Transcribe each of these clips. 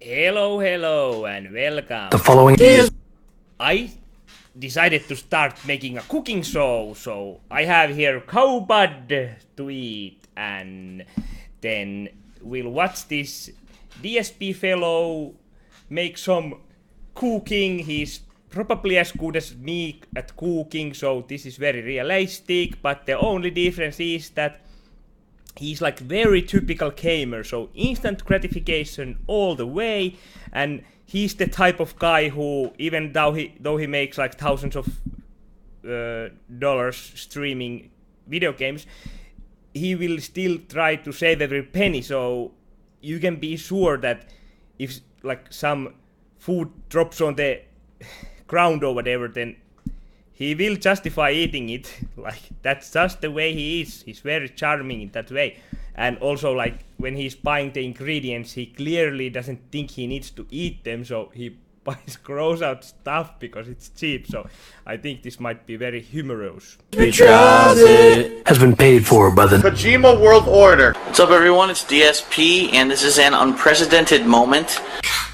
Hello, and welcome. The following is... I decided to start making a cooking show, so I have here cowbud to eat, and then we'll watch this DSP fellow make some cooking. He's probably as good as me at cooking, so this is very realistic, but the only difference is that he's like very typical gamer, so instant gratification all the way, and he's the type of guy who, even though he makes like thousands of dollars streaming video games, he will still try to save every penny. So you can be sure that if like some food drops on the ground or whatever, then he will justify eating it. Like, that's just the way he is. He's very charming in that way. And also, like, when he's buying the ingredients, he clearly doesn't think he needs to eat them, so he buys gross out stuff because it's cheap. So I think this might be very humorous. has been paid for by the Kojima World Order. What's up, everyone? It's DSP, and this is an unprecedented moment.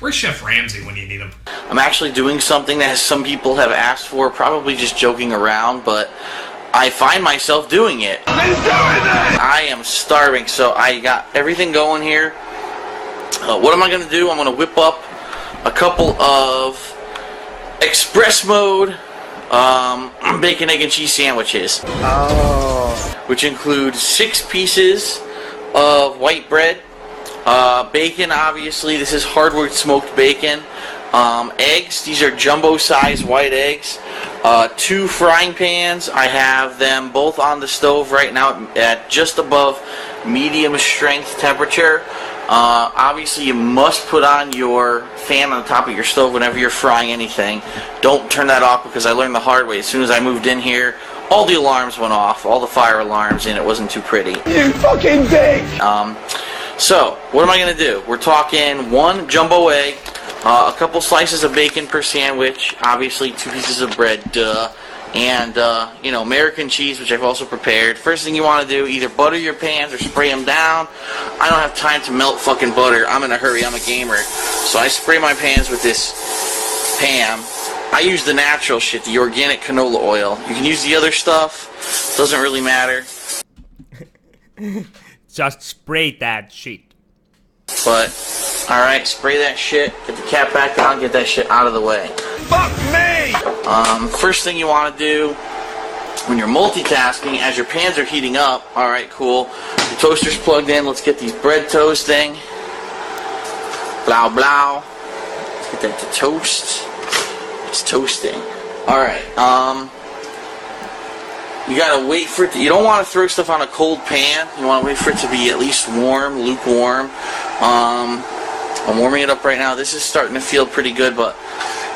Where's Chef Ramsay when you need him? I'm actually doing something that some people have asked for, probably just joking around, but I find myself doing it. I am starving, so I got everything going here. What am I going to do? I'm going to whip up a couple of express mode bacon, egg, and cheese sandwiches. Which include 6 pieces of white bread. Bacon, obviously. This is hardwood smoked bacon. Eggs. These are jumbo-sized white eggs. 2 frying pans. I have them both on the stove right now at just above medium strength temperature. Obviously, you must put on your fan on the top of your stove whenever you're frying anything. Don't turn that off, because I learned the hard way. As soon as I moved in here, all the alarms went off, all the fire alarms, and it wasn't too pretty. You fucking dick! So, what am I going to do? We're talking 1 jumbo egg, a couple slices of bacon per sandwich, obviously 2 pieces of bread, duh, and, American cheese, which I've also prepared. First thing you want to do, either butter your pans or spray them down. I don't have time to melt fucking butter. I'm in a hurry. I'm a gamer. So I spray my pans with this Pam. I use the natural shit, the organic canola oil. You can use the other stuff. Doesn't really matter. Just spray that shit. But, alright, spray that shit, get the cap back on, get that shit out of the way. Fuck me! First thing you want to do when you're multitasking, as your pans are heating up, alright, cool, your toaster's plugged in, let's get these bread toasting. Blow, blow. Let's get that to toast. It's toasting. Alright, you gotta wait for it to, you don't want to throw stuff on a cold pan. You want to wait for it to be at least warm, lukewarm. I'm warming it up right now. This is starting to feel pretty good, but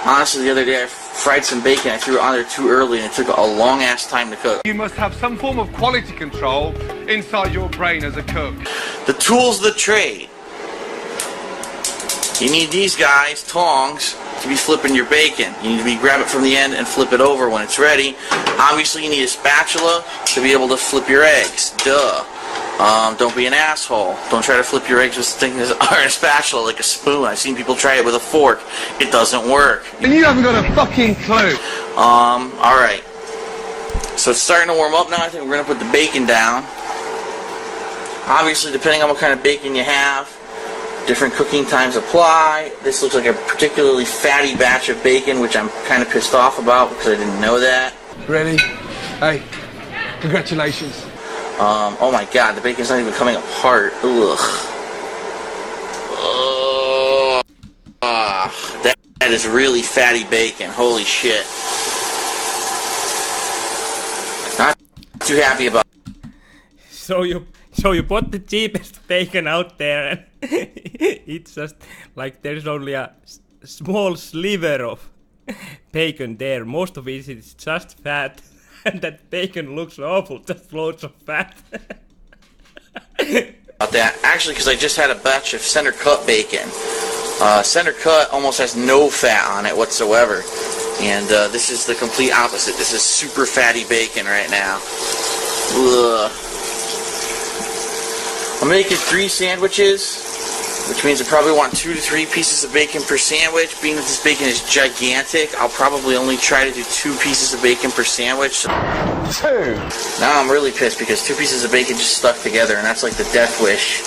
honestly, the other day I fried some bacon. I threw it on there too early, and it took a long ass time to cook. You must have some form of quality control inside your brain as a cook. The tools of the trade. You need these guys, tongs, to be flipping your bacon. You need to be grab it from the end and flip it over when it's ready. Obviously, you need a spatula to be able to flip your eggs. Duh. Don't be an asshole. Don't try to flip your eggs with things or a spatula like a spoon. I've seen people try it with a fork. It doesn't work. And you haven't got a fucking clue. Alright. So it's starting to warm up now. I think we're going to put the bacon down. Obviously, depending on what kind of bacon you have, different cooking times apply. This looks like a particularly fatty batch of bacon, which I'm kind of pissed off about because I didn't know that. Ready? Hey, congratulations. Oh my god, the bacon's not even coming apart. Ugh. That is really fatty bacon. Holy shit. Not too happy about it. So you bought the cheapest bacon out there, and it's just like there's only a small sliver of bacon there. Most of it is just fat, and that bacon looks awful, just loads of fat. About that, actually, because I just had a batch of center cut bacon. Center cut almost has no fat on it whatsoever, and this is the complete opposite. This is super fatty bacon right now. Ugh. I'm making 3 sandwiches. which means I probably want 2 to 3 pieces of bacon per sandwich. Being that this bacon is gigantic, I'll probably only try to do 2 pieces of bacon per sandwich. 2. Now I'm really pissed because 2 pieces of bacon just stuck together, and that's like the death wish.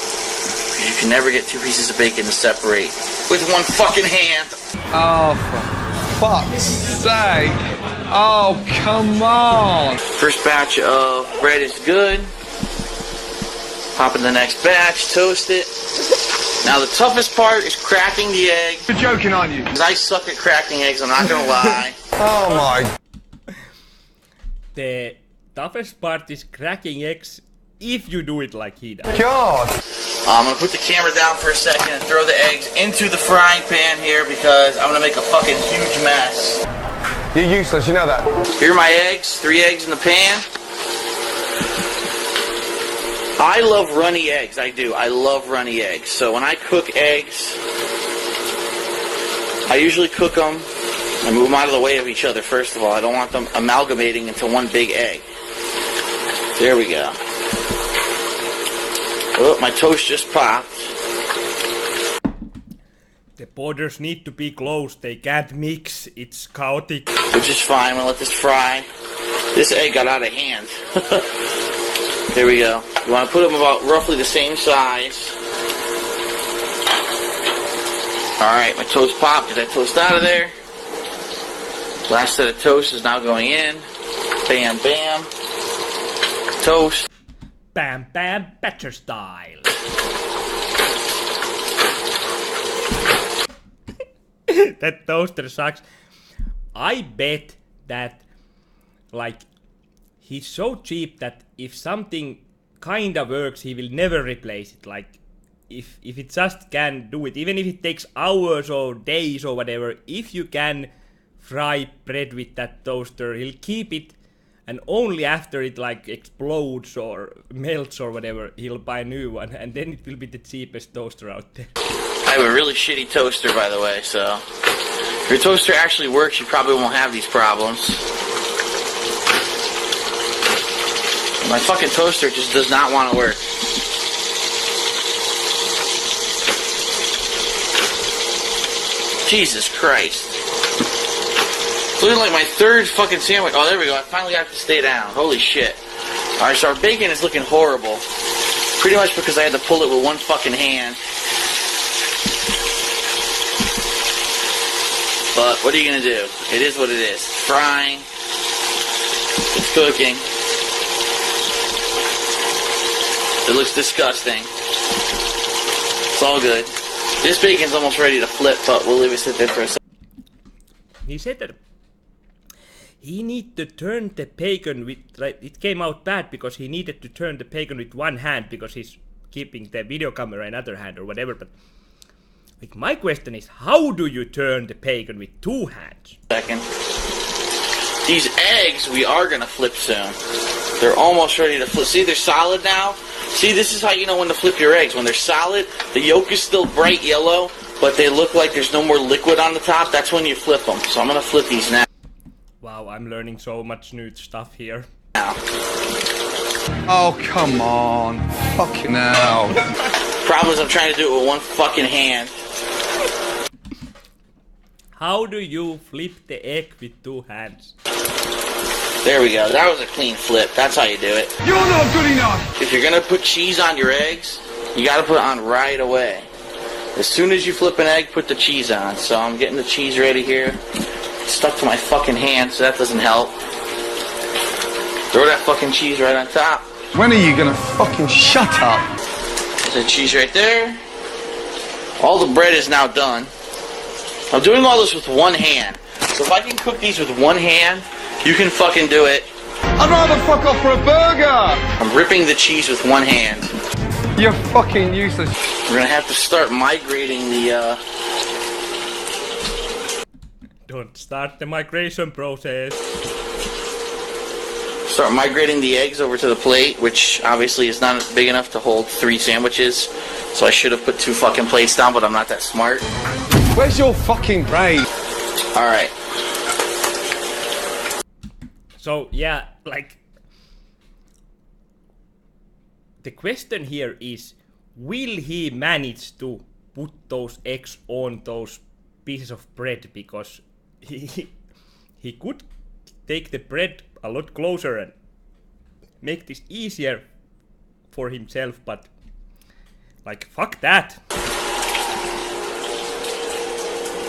You can never get 2 pieces of bacon to separate with one fucking hand. Oh, for fuck's sake. Oh, come on. First batch of bread is good. Pop in the next batch, toast it. Now the toughest part is cracking the egg. You're joking, aren't you? 'Cause I suck at cracking eggs, I'm not gonna lie. Oh my. The toughest part is cracking eggs if you do it like he does. God. I'm gonna put the camera down for a second and throw the eggs into the frying pan here because I'm gonna make a fucking huge mess. You're useless, you know that. Here are my eggs, 3 eggs in the pan. I love runny eggs, I do. I love runny eggs. So when I cook eggs, I usually cook them and move them out of the way of each other first of all. I don't want them amalgamating into one big egg. There we go. Oh, my toast just popped. The borders need to be closed, they can't mix, it's chaotic. Which is fine, I'm gonna let this fry. This egg got out of hand. There we go. You want to put them about roughly the same size. Alright, my toast popped. Get that toast out of there. Last set of toast is now going in. Bam, bam. Toast. Bam bam Batcher style. That toaster sucks. I bet that, like, he's so cheap that if something kinda works, he will never replace it. Like, if it just can do it, even if it takes hours or days or whatever, if you can fry bread with that toaster, he'll keep it, and only after it like explodes or melts or whatever, he'll buy a new one, and then it will be the cheapest toaster out there. I have a really shitty toaster, by the way, so if your toaster actually works, you probably won't have these problems. My fucking toaster just does not want to work. Jesus Christ. It's looking like my 3rd fucking sandwich. Oh, there we go. I finally got it to stay down. Holy shit. Alright, so our bacon is looking horrible. Pretty much because I had to pull it with one fucking hand. But what are you gonna do? It is what it is. It's frying. It's cooking. It looks disgusting. It's all good. This bacon's almost ready to flip, but we'll leave it sit there for a second. He said that he needed to turn the bacon with, like, it came out bad because he needed to turn the bacon with one hand because he's keeping the video camera in other hand or whatever, but like, my question is, how do you turn the bacon with 2 hands? These eggs we are gonna flip soon. They're almost ready to flip. See, they're solid now. See, this is how you know when to flip your eggs. When they're solid, the yolk is still bright yellow, but they look like there's no more liquid on the top. That's when you flip them. So I'm gonna flip these now. Wow, I'm learning so much new stuff here. Oh, come on. Fucking hell. Problem is I'm trying to do it with one fucking hand. How do you flip the egg with 2 hands? There we go. That was a clean flip. That's how you do it. You're not good enough. If you're gonna put cheese on your eggs, you gotta put it on right away. As soon as you flip an egg, put the cheese on. So I'm getting the cheese ready here. It's stuck to my fucking hand, so that doesn't help. Throw that fucking cheese right on top. When are you gonna fucking shut up? There's the cheese right there. All the bread is now done. I'm doing all this with one hand. So if I can cook these with one hand, you can fucking do it. I'd rather fuck off for a burger. I'm ripping the cheese with one hand. You're fucking useless. We're gonna have to start migrating the, Don't start the migration process. Start migrating the eggs over to the plate, which obviously is not big enough to hold 3 sandwiches. So I should have put 2 fucking plates down, but I'm not that smart. Where's your fucking brain? Alright. So, yeah, like, the question here is, will he manage to put those eggs on those pieces of bread because he could take the bread a lot closer and make this easier for himself, but like fuck that.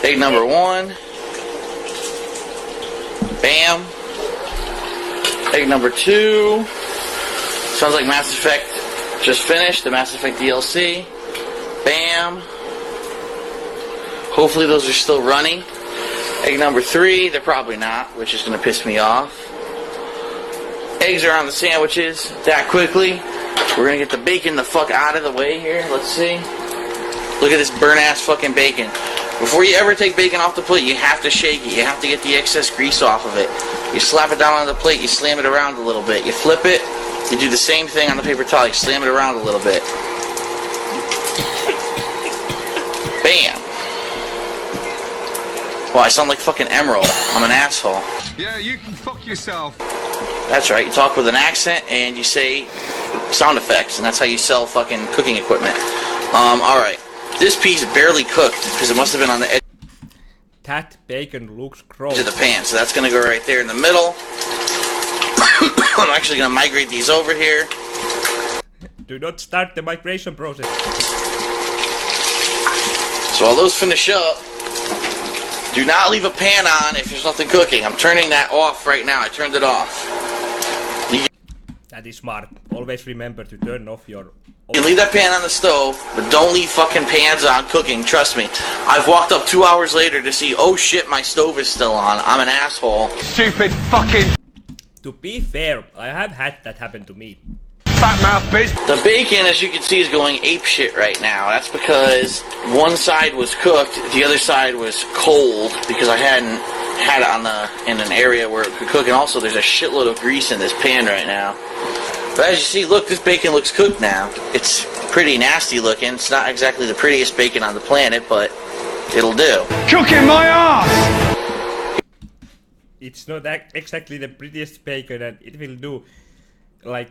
Egg number 1. Bam. Egg number 2. Sounds like Mass Effect just finished, the Mass Effect DLC. Bam. Hopefully those are still running. Egg number 3, they're probably not, which is going to piss me off. Eggs are on the sandwiches that quickly. We're going to get the bacon the fuck out of the way here. Let's see. Look at this burn-ass fucking bacon. Before you ever take bacon off the plate, you have to shake it. You have to get the excess grease off of it. You slap it down on the plate, you slam it around a little bit. You flip it, you do the same thing on the paper towel, you slam it around a little bit. Bam. Well, I sound like fucking Emerald. I'm an asshole. Yeah, you can fuck yourself. That's right, you talk with an accent and you say sound effects, and that's how you sell fucking cooking equipment. Alright. This piece barely cooked because it must have been on the edge That bacon looks gross. of the pan, so that's going to go right there in the middle. I'm actually going to migrate these over here. Do not start the migration process. So while those finish up, do not leave a pan on if there's nothing cooking. I'm turning that off right now. I turned it off. That is smart. Always remember to turn off your... You leave that pan on the stove, but don't leave fucking pans on cooking, trust me. I've walked up 2 hours later to see, oh shit, my stove is still on. I'm an asshole. Stupid fucking To be fair, I have had that happen to me. fat mouth bitch. The bacon, as you can see, is going ape shit right now. That's because one side was cooked, the other side was cold, because I hadn't had it in an area where it could cook, and also there's a shitload of grease in this pan right now. But as you see, look, this bacon looks cooked now. It's pretty nasty looking. It's not exactly the prettiest bacon on the planet, but it'll do. Cooking my ass! It's not exactly the prettiest bacon, and it will do. Like,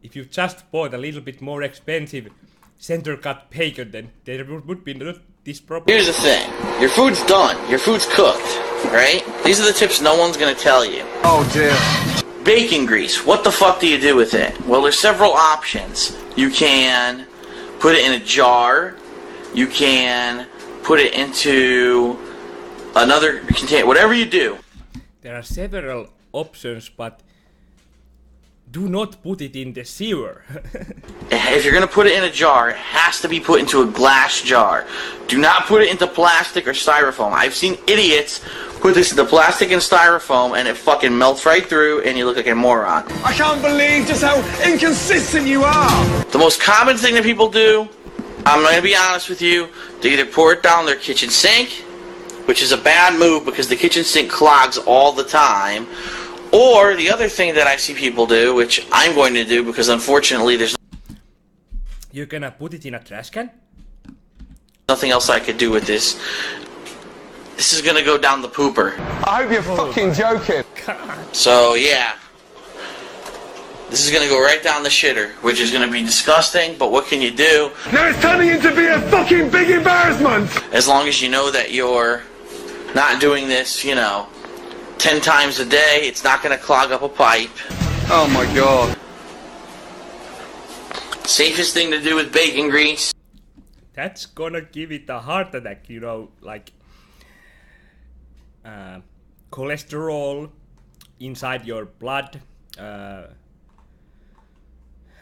if you just bought a little bit more expensive center cut bacon, then there would be not this problem. Here's the thing. Your food's done. Your food's cooked, right? These are the tips no one's gonna tell you. Oh dear. Bacon grease, what the fuck do you do with it? Well, there's several options. You can put it in a jar. You can put it into another container. Whatever you do. There are several options, but do not put it in the sewer. If you're gonna put it in a jar, it has to be put into a glass jar. Do not put it into plastic or styrofoam. I've seen idiots put this into plastic and styrofoam and it fucking melts right through and you look like a moron. I can't believe just how inconsistent you are! The most common thing that people do, I'm gonna be honest with you, they either pour it down their kitchen sink, which is a bad move because the kitchen sink clogs all the time, or the other thing that I see people do, which I'm going to do because unfortunately there's You're gonna put it in a trash can? nothing else I could do with this. This is gonna go down the pooper. I hope you're fucking joking. So yeah. This is gonna go right down the shitter, which is gonna be disgusting, but what can you do? Now it's turning into be a fucking big embarrassment! As long as you know that you're not doing this, 10 times a day, it's not gonna clog up a pipe. Oh my god. Safest thing to do with bacon grease. That's gonna give it a heart attack, like cholesterol inside your blood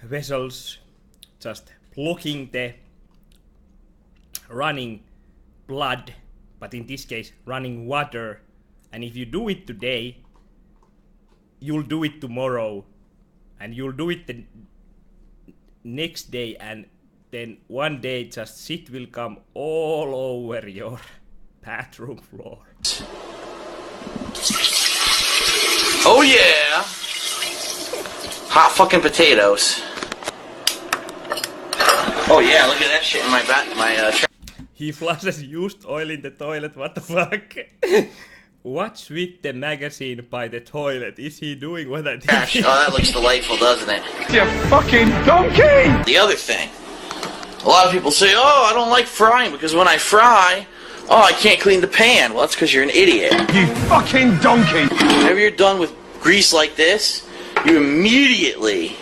vessels, just blocking the running blood, but in this case running water. And if you do it today, you'll do it tomorrow, and you'll do it the next day, and then one day just shit will come all over your bathroom floor. Oh yeah! Hot fucking potatoes. Oh yeah, look at that shit in my He flushes used oil in the toilet, what the fuck? What's with the magazine by the toilet? Is he doing what I did? trash. Oh, that looks delightful, doesn't it? You fucking donkey! The other thing A lot of people say, oh, I don't like frying because when I fry, oh, I can't clean the pan. Well, that's because you're an idiot. You fucking donkey! Whenever you're done with grease like this, you immediately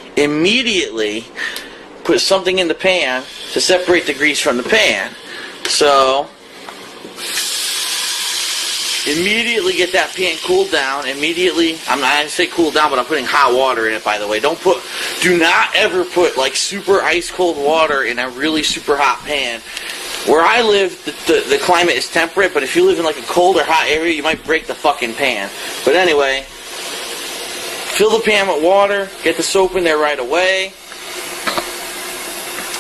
put something in the pan to separate the grease from the pan. So, immediately get that pan cooled down. Immediately, I didn't say cool down, but I'm putting hot water in it, by the way. Do not ever put like super ice cold water in a really super hot pan. Where I live, the climate is temperate, but if you live in like a cold or hot area, you might break the fucking pan. But anyway, fill the pan with water, get the soap in there right away.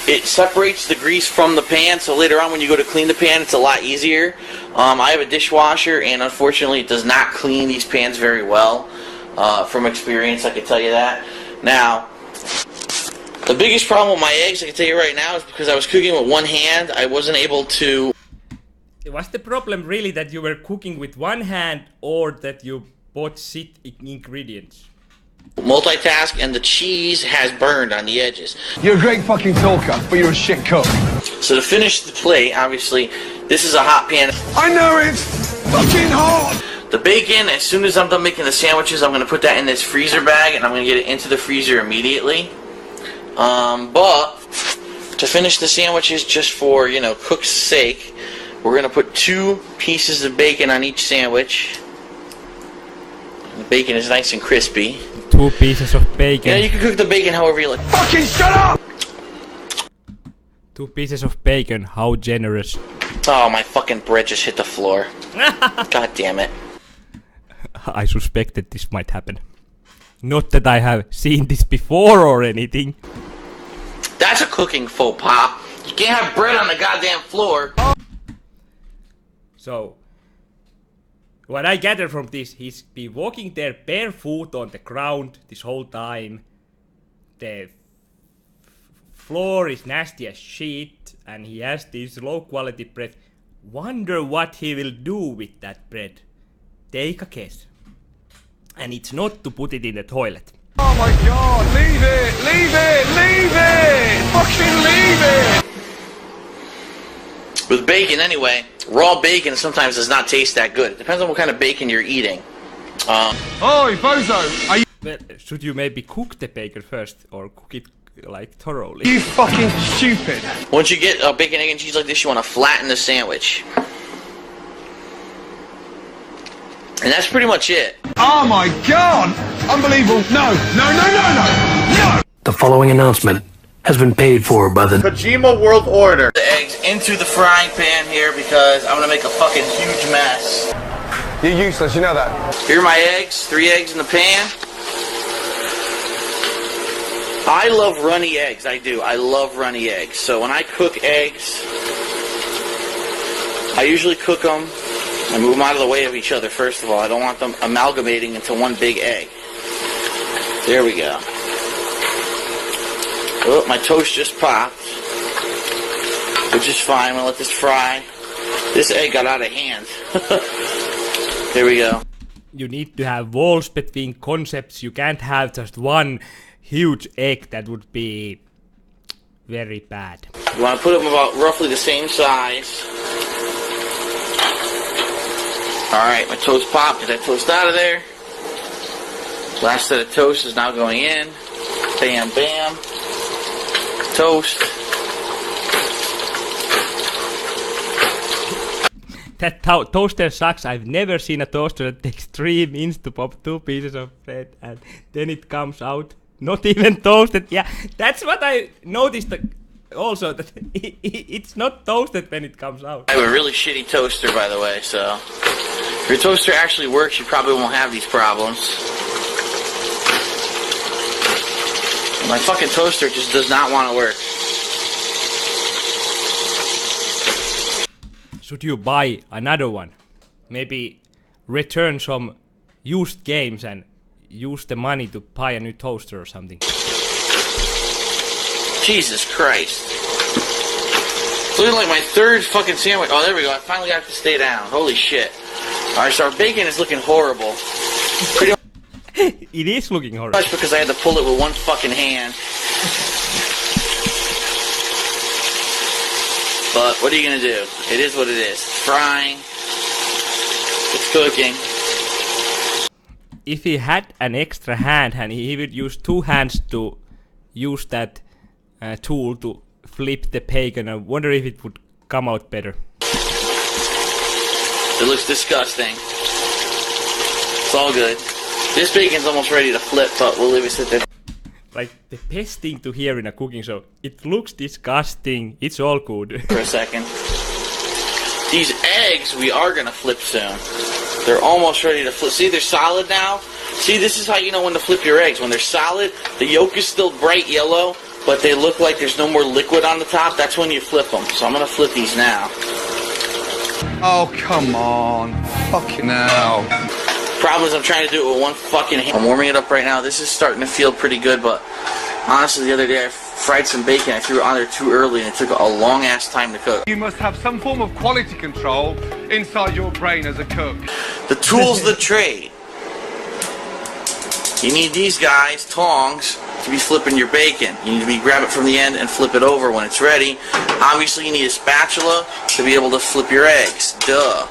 It separates the grease from the pan, so later on when you go to clean the pan, it's a lot easier. I have a dishwasher, and unfortunately it does not clean these pans very well. From experience, I can tell you that. Now, the biggest problem with my eggs, I can tell you right now, is because I was cooking with one hand, I wasn't able to... Was the problem really that you were cooking with one hand or that you bought shit ingredients? multitask, and the cheese has burned on the edges. You're a great fucking talker, but you're a shit cook. So to finish the plate, obviously, this is a hot pan. I know it's fucking hot! The bacon, as soon as I'm done making the sandwiches, I'm going to put that in this freezer bag, and I'm going to get it into the freezer immediately. But to finish the sandwiches, just for, cook's sake, we're going to put 2 pieces of bacon on each sandwich. The bacon is nice and crispy. 2 pieces of bacon. Yeah, you can cook the bacon however you like. Fucking shut up! 2 pieces of bacon, how generous. Oh, my fucking bread just hit the floor. God damn it. I suspected this might happen. Not that I have seen this before or anything. That's a cooking faux pas. You can't have bread on the goddamn floor. So, what I gather from this, he's been walking there barefoot on the ground this whole time. The floor is nasty as shit, and he has this low quality bread. Wonder what he will do with that bread. Take a guess. And it's not to put it in the toilet. Oh my god, leave it! Leave it! Leave it! Fucking leave it! With bacon, anyway, raw bacon sometimes does not taste that good. It depends on what kind of bacon you're eating. Oi, bozo! Are you Well, should you maybe cook the bacon first, or cook it like thoroughly? you fucking stupid? Once you get bacon, egg, and cheese like this, you want to flatten the sandwich. And that's pretty much it. Oh my god! Unbelievable! No! No! No! No! No! No! The following announcement has been paid for by the Kojima World Order. The eggs into the frying pan here because I'm going to make a fucking huge mess. You're useless, you know that. Here are my eggs, 3 eggs in the pan. I love runny eggs, I do. I love runny eggs. So when I cook eggs, I usually cook them. I move them out of the way of each other, first of all. I don't want them amalgamating into one big egg. There we go. Oh, my toast just popped. Which is fine. I'm going to let this fry. This egg got out of hand. There we go. You need to have walls between concepts. You can't have just one huge egg. That would be very bad. You want to put them about roughly the same size. Alright, my toast popped. Get that toast out of there. Last set of toast is now going in. Bam, bam. Toast. That toaster sucks. I've never seen a toaster that takes 3 minutes to pop 2 pieces of bread and then it comes out not even toasted. Yeah, that's what I noticed also, that it's not toasted when it comes out. I have a really shitty toaster, by the way, so if your toaster actually works, you probably won't have these problems. My fucking toaster just does not want to work. Should you buy another one? Maybe return some used games and use the money to buy a new toaster or something. Jesus Christ. It's looking like my 3rd fucking sandwich. Oh, there we go. I finally got it to stay down. Holy shit. Alright, so our bacon is looking horrible. Pretty It is looking horrible. much because I had to pull it with one fucking hand. But what are you gonna do? It is what it is. It's frying. It's cooking. If he had an extra hand and he would use 2 hands to use that tool to flip the bacon, I wonder if it would come out better. It looks disgusting. It's all good. This bacon's almost ready to flip, but we'll leave it sit there Like the best thing to hear in a cooking show. It looks disgusting. It's all good. for a second. These eggs we are gonna flip soon. They're almost ready to flip. See, they're solid now. See, this is how you know when to flip your eggs. When they're solid, the yolk is still bright yellow, but they look like there's no more liquid on the top. That's when you flip them. So I'm gonna flip these now. Oh, come on. Fucking hell. Problem is I'm trying to do it with one fucking hand. I'm warming it up right now. This is starting to feel pretty good, but honestly, the other day I fried some bacon. I threw it on there too early, and it took a long ass time to cook. You must have some form of quality control inside your brain as a cook. The tool's the trade. You need these guys, tongs, to be flipping your bacon. You need to grab it from the end and flip it over when it's ready. Obviously, you need a spatula to be able to flip your eggs. Duh.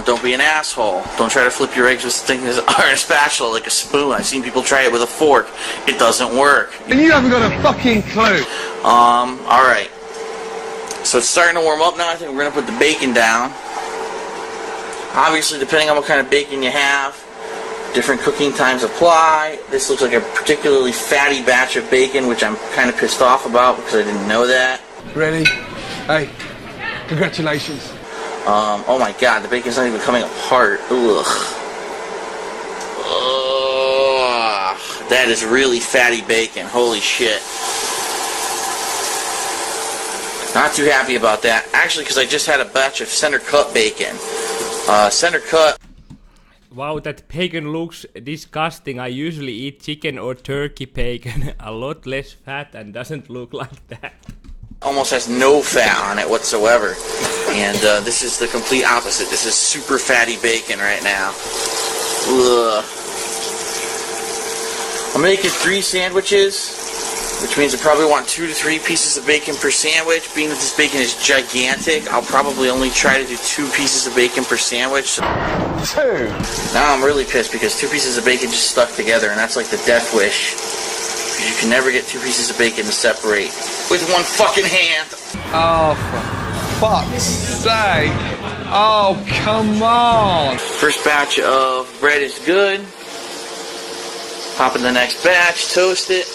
Don't be an asshole. Don't try to flip your eggs with things or a spatula like a spoon. I've seen people try it with a fork. It doesn't work. And you haven't got a fucking clue. Alright. So it's starting to warm up now. I think we're going to put the bacon down. Obviously, depending on what kind of bacon you have, different cooking times apply. This looks like a particularly fatty batch of bacon, which I'm kind of pissed off about because I didn't know that. Ready? Hey, congratulations. Oh my god, the bacon's not even coming apart. Ugh. Ugh. That is really fatty bacon. Holy shit. Not too happy about that. Actually, because I just had a batch of center cut bacon. Center cut. Wow, that bacon looks disgusting. I usually eat chicken or turkey bacon, a lot less fat, and doesn't look like that. Almost has no fat on it whatsoever. And this is the complete opposite. This is super fatty bacon right now. Ugh. I'm making 3 sandwiches, which means I probably want 2 to 3 pieces of bacon per sandwich. Being that this bacon is gigantic, I'll probably only try to do 2 pieces of bacon per sandwich. 2. Now I'm really pissed because 2 pieces of bacon just stuck together, and that's like the death wish. Because you can never get 2 pieces of bacon to separate with one fucking hand. Oh, for fuck's sake. Oh, come on. First batch of bread is good. Pop in the next batch, toast it.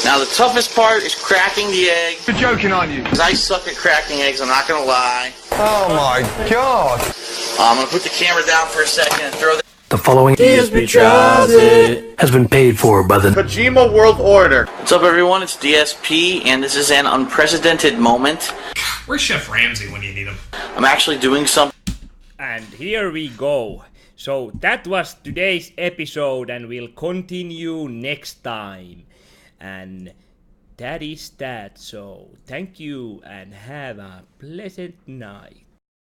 Now the toughest part is cracking the egg. You're joking, aren't you? Because I suck at cracking eggs, I'm not gonna lie. Oh my god. I'm gonna put the camera down for a second and throw The following has been paid for by the Kojima World Order. What's up everyone, it's DSP, and this is an unprecedented moment. Where's Chef Ramsay when you need him? I'm actually doing something. And here we go. So that was today's episode, and we'll continue next time. And that is that. So thank you and have a pleasant night.